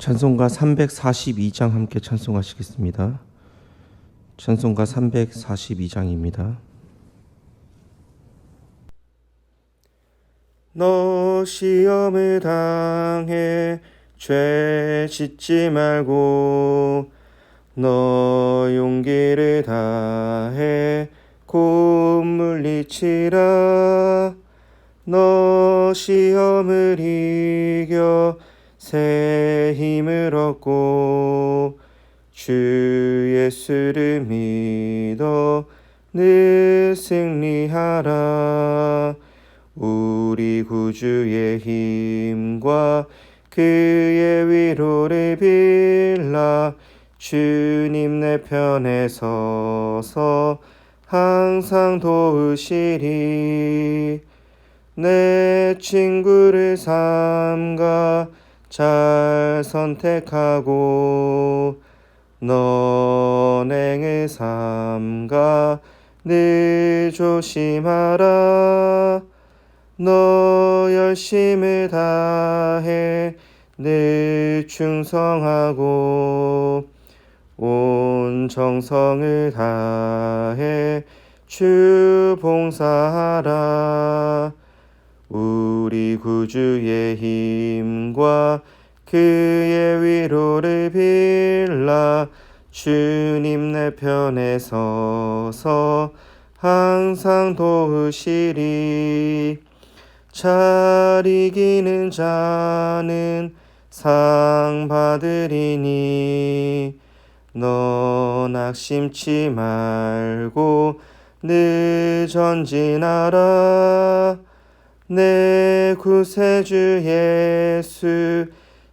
찬송가 342장 함께 찬송하시겠습니다. 찬송가 342장입니다. 너 시험을 당해 죄 짓지 말고 너 용기를 다해 곧 물리치라. 너 시험을 이겨 새 힘을 얻고 주 예수를 믿어 늘 승리하라. 우리 구주의 힘과 그의 위로를 빌라. 주님 내 편에 서서 항상 도우시리. 내 친구를 삼가 잘 선택하고 너행을 삼가 늘 조심하라. 너 열심을 다해 늘 충성하고 온 정성을 다해 주 봉사하라. 우리 구주의 힘과 그의 위로를 빌라. 주님 내 편에 서서 항상 도우시리. 잘 이기는 자는 상 받으리니 너 낙심치 말고 늘 전진하라. 내 구세주 예수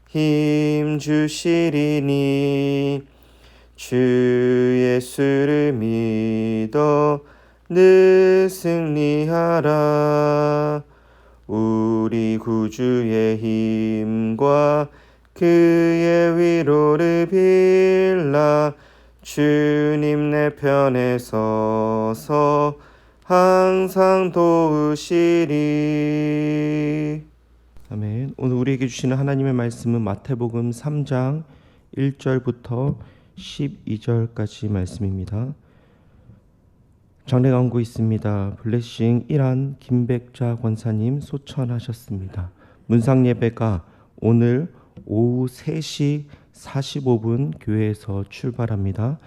힘 주시리니 주 예수를 믿어 늘 승리하라. 우리 구주의 힘과 그의 위로를 빌라. 주님 내 편에 서서 항상 도우시리. 아멘. 오늘 우리에게 주시는 하나님의 말씀은 마태복음 3장 1절부터 12절까지 말씀입니다. 장례 광고 있습니다. 블레싱 1안 김백자 권사님 소천하셨습니다. 문상 예배가 오늘 오후 3시 45분 교회에서 출발합니다.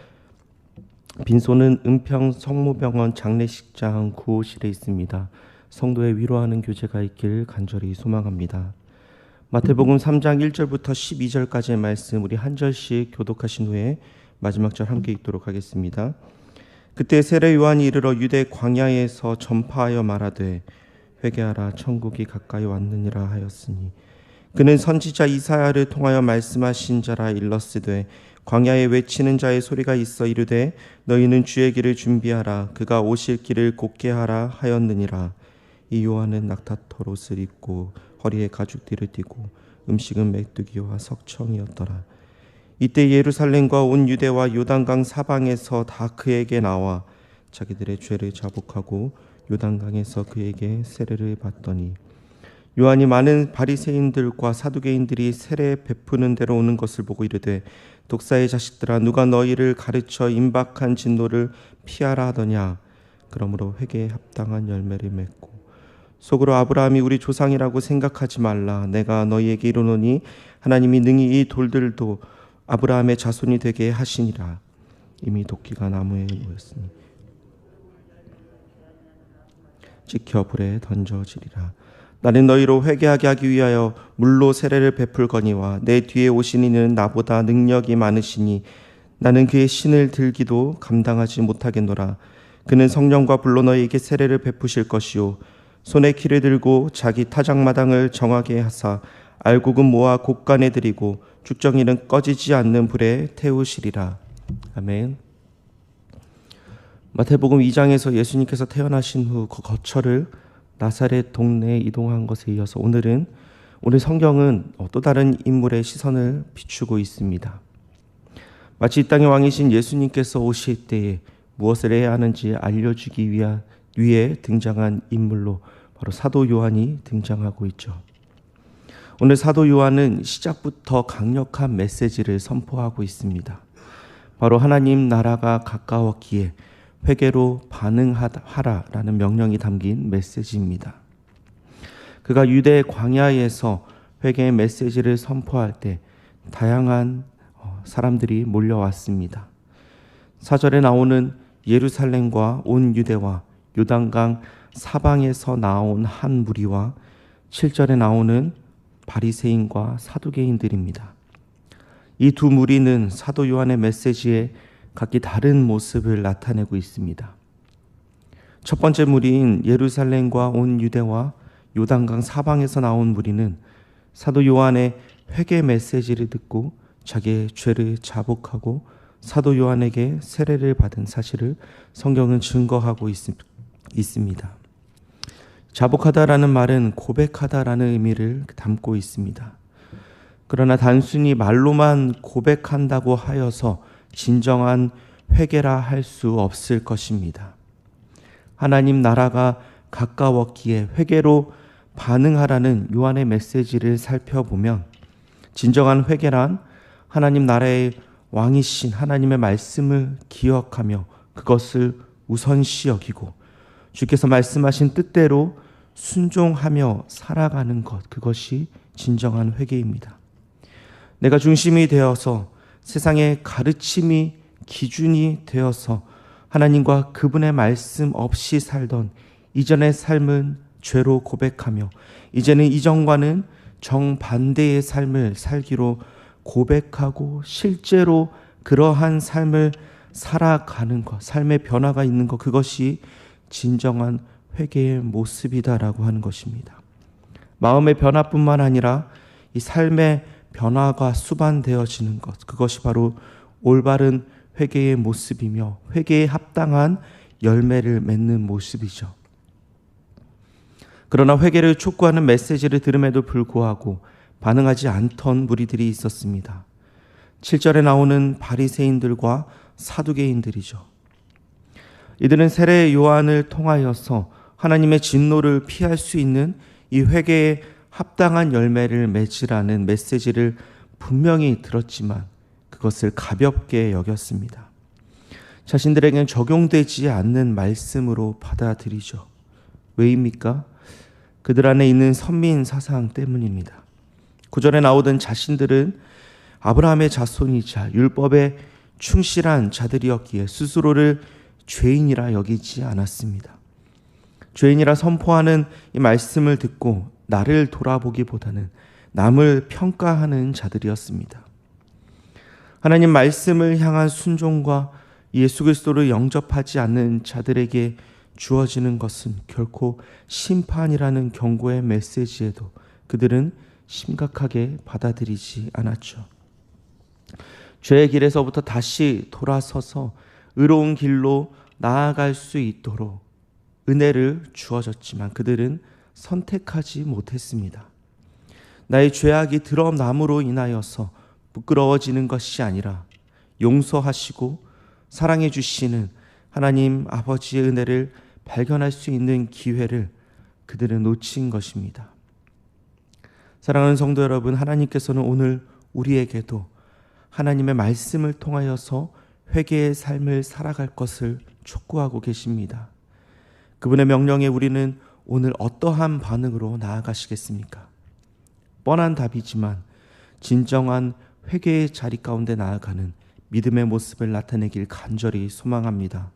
빈소는 은평 성모병원 장례식장 9호실에 있습니다. 성도의 위로하는 교제가 있길 간절히 소망합니다. 마태복음 3장 1절부터 12절까지의 말씀 우리 한 절씩 교독하신 후에 마지막 절 함께 읽도록 하겠습니다. 그때 세례 요한이 이르러 유대 광야에서 전파하여 말하되 회개하라 천국이 가까이 왔느니라 하였으니 그는 선지자 이사야를 통하여 말씀하신 자라 일렀으되 광야에 외치는 자의 소리가 있어 이르되 너희는 주의 길을 준비하라 그가 오실 길을 곧게 하라 하였느니라. 이 요한은 낙타털 옷을 입고 허리에 가죽띠를 띠고 음식은 메뚜기와 석청이었더라. 이때 예루살렘과 온 유대와 요단강 사방에서 다 그에게 나와 자기들의 죄를 자복하고 요단강에서 그에게 세례를 받더니 요한이 많은 바리새인들과 사두개인들이 세례 베푸는 데로 오는 것을 보고 이르되 독사의 자식들아 누가 너희를 가르쳐 임박한 진노를 피하라 하더냐. 그러므로 회개에 합당한 열매를 맺고 속으로 아브라함이 우리 조상이라고 생각하지 말라. 내가 너희에게 이르노니 하나님이 능히 이 돌들도 아브라함의 자손이 되게 하시니라. 이미 도끼가 나무에 모였으니 지켜 불에 던져지리라. 나는 너희로 회개하게 하기 위하여 물로 세례를 베풀거니와 내 뒤에 오신 이는 나보다 능력이 많으시니 나는 그의 신을 들기도 감당하지 못하겠노라. 그는 성령과 불로 너희에게 세례를 베푸실 것이요 손에 키를 들고 자기 타작마당을 정하게 하사 알곡은 모아 곡간에 들이고 죽정이는 꺼지지 않는 불에 태우시리라. 아멘. 마태복음 2장에서 예수님께서 태어나신 후 그 거처를 나사렛 동네에 이동한 것에 이어서 오늘 성경은 또 다른 인물의 시선을 비추고 있습니다. 마치 이 땅의 왕이신 예수님께서 오실 때에 무엇을 해야 하는지 알려주기 위해 등장한 인물로 바로 사도 요한이 등장하고 있죠. 오늘 사도 요한은 시작부터 강력한 메시지를 선포하고 있습니다. 바로 하나님 나라가 가까웠기에 회개로 반응하라라는 명령이 담긴 메시지입니다. 그가 유대 광야에서 회개의 메시지를 선포할 때 다양한 사람들이 몰려왔습니다. 4절에 나오는 예루살렘과 온 유대와 요단강 사방에서 나온 한 무리와 7절에 나오는 바리새인과 사두개인들입니다. 이 두 무리는 사도 요한의 메시지에 각기 다른 모습을 나타내고 있습니다. 첫 번째 무리인 예루살렘과 온 유대와 요단강 사방에서 나온 무리는 사도 요한의 회개 메시지를 듣고 자기의 죄를 자복하고 사도 요한에게 세례를 받은 사실을 성경은 증거하고 있습니다. 자복하다라는 말은 고백하다라는 의미를 담고 있습니다. 그러나 단순히 말로만 고백한다고 하여서 진정한 회개라 할 수 없을 것입니다. 하나님 나라가 가까웠기에 회개로 반응하라는 요한의 메시지를 살펴보면 진정한 회개란 하나님 나라의 왕이신 하나님의 말씀을 기억하며 그것을 우선시 여기고 주께서 말씀하신 뜻대로 순종하며 살아가는 것, 그것이 진정한 회개입니다. 내가 중심이 되어서 세상의 가르침이 기준이 되어서 하나님과 그분의 말씀 없이 살던 이전의 삶은 죄로 고백하며 이제는 이전과는 정반대의 삶을 살기로 고백하고 실제로 그러한 삶을 살아가는 것, 삶의 변화가 있는 것, 그것이 진정한 회개의 모습이다라고 하는 것입니다. 마음의 변화뿐만 아니라 이 삶의 변화가 수반되어지는 것, 그것이 바로 올바른 회개의 모습이며 회개에 합당한 열매를 맺는 모습이죠. 그러나 회개를 촉구하는 메시지를 들음에도 불구하고 반응하지 않던 무리들이 있었습니다. 7절에 나오는 바리새인들과 사두개인들이죠. 이들은 세례 요한을 통하여서 하나님의 진노를 피할 수 있는 이 회개에 합당한 열매를 맺으라는 메시지를 분명히 들었지만 그것을 가볍게 여겼습니다. 자신들에게는 적용되지 않는 말씀으로 받아들이죠. 왜입니까? 그들 안에 있는 선민 사상 때문입니다. 9절에 나오던 자신들은 아브라함의 자손이자 율법에 충실한 자들이었기에 스스로를 죄인이라 여기지 않았습니다. 죄인이라 선포하는 이 말씀을 듣고 나를 돌아보기보다는 남을 평가하는 자들이었습니다. 하나님 말씀을 향한 순종과 예수 그리스도를 영접하지 않는 자들에게 주어지는 것은 결코 심판이라는 경고의 메시지에도 그들은 심각하게 받아들이지 않았죠. 죄의 길에서부터 다시 돌아서서 의로운 길로 나아갈 수 있도록 은혜를 주어졌지만 그들은 선택하지 못했습니다. 나의 죄악이 드러남으로 인하여서 부끄러워지는 것이 아니라 용서하시고 사랑해 주시는 하나님 아버지의 은혜를 발견할 수 있는 기회를 그들은 놓친 것입니다. 사랑하는 성도 여러분, 하나님께서는 오늘 우리에게도 하나님의 말씀을 통하여서 회개의 삶을 살아갈 것을 촉구하고 계십니다. 그분의 명령에 우리는 오늘 어떠한 반응으로 나아가시겠습니까? 뻔한 답이지만 진정한 회개의 자리 가운데 나아가는 믿음의 모습을 나타내길 간절히 소망합니다.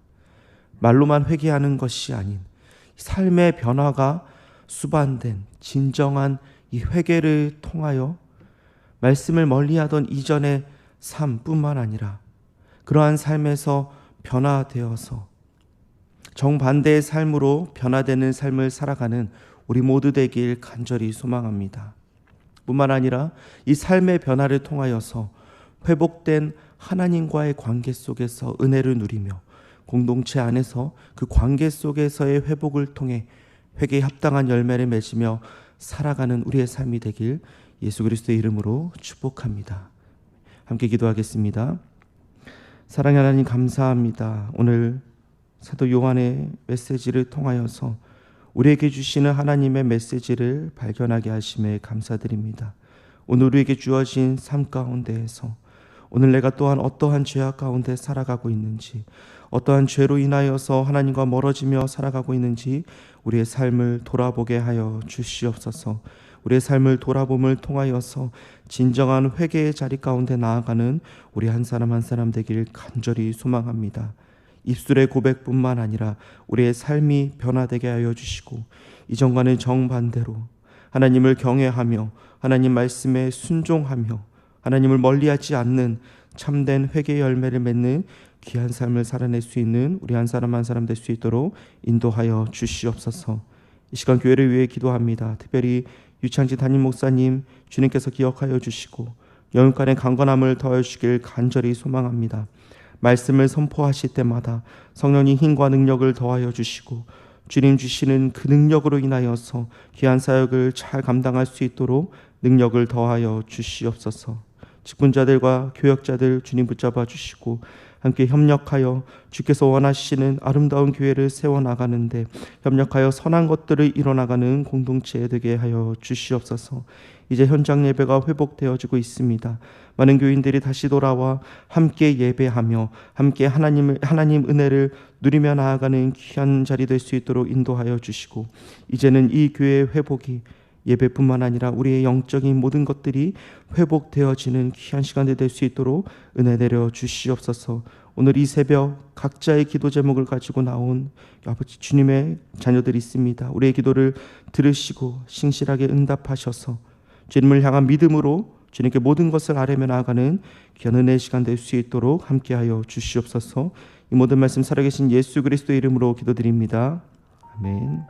말로만 회개하는 것이 아닌 삶의 변화가 수반된 진정한 이 회개를 통하여 말씀을 멀리하던 이전의 삶뿐만 아니라 그러한 삶에서 변화되어서 정반대의 삶으로 변화되는 삶을 살아가는 우리 모두 되길 간절히 소망합니다. 뿐만 아니라 이 삶의 변화를 통하여서 회복된 하나님과의 관계 속에서 은혜를 누리며 공동체 안에서 그 관계 속에서의 회복을 통해 회개에 합당한 열매를 맺으며 살아가는 우리의 삶이 되길 예수 그리스도의 이름으로 축복합니다. 함께 기도하겠습니다. 사랑의 하나님 감사합니다. 오늘 사도 요한의 메시지를 통하여서 우리에게 주시는 하나님의 메시지를 발견하게 하심에 감사드립니다. 오늘 우리에게 주어진 삶 가운데에서 오늘 내가 또한 어떠한 죄악 가운데 살아가고 있는지, 어떠한 죄로 인하여서 하나님과 멀어지며 살아가고 있는지 우리의 삶을 돌아보게 하여 주시옵소서. 우리의 삶을 돌아봄을 통하여서 진정한 회개의 자리 가운데 나아가는 우리 한 사람 한 사람 되길 간절히 소망합니다. 입술의 고백뿐만 아니라 우리의 삶이 변화되게 하여 주시고, 이전과는 정반대로 하나님을 경외하며 하나님 말씀에 순종하며 하나님을 멀리하지 않는 참된 회개의 열매를 맺는 귀한 삶을 살아낼 수 있는 우리 한 사람 한 사람 될 수 있도록 인도하여 주시옵소서. 이 시간 교회를 위해 기도합니다. 특별히 유창진 담임 목사님 주님께서 기억하여 주시고 영육간의 강건함을 더하여 주시길 간절히 소망합니다. 말씀을 선포하실 때마다 성령이 힘과 능력을 더하여 주시고 주님 주시는 그 능력으로 인하여서 귀한 사역을 잘 감당할 수 있도록 능력을 더하여 주시옵소서. 직분자들과 교역자들 주님 붙잡아 주시고 함께 협력하여 주께서 원하시는 아름다운 교회를 세워나가는데 협력하여 선한 것들을 이뤄나가는 공동체 되게 하여 주시옵소서. 이제 현장 예배가 회복되어지고 있습니다. 많은 교인들이 다시 돌아와 함께 예배하며 함께 하나님 은혜를 누리며 나아가는 귀한 자리 될 수 있도록 인도하여 주시고, 이제는 이 교회의 회복이 예배뿐만 아니라 우리의 영적인 모든 것들이 회복되어지는 귀한 시간이 될 수 있도록 은혜 내려 주시옵소서. 오늘 이 새벽 각자의 기도 제목을 가지고 나온 아버지 주님의 자녀들이 있습니다. 우리의 기도를 들으시고 신실하게 응답하셔서 주님을 향한 믿음으로 주님께 모든 것을 아뢰며 나아가는 귀한 은혜의 시간 될 수 있도록 함께하여 주시옵소서. 이 모든 말씀 살아계신 예수 그리스도의 이름으로 기도드립니다. 아멘.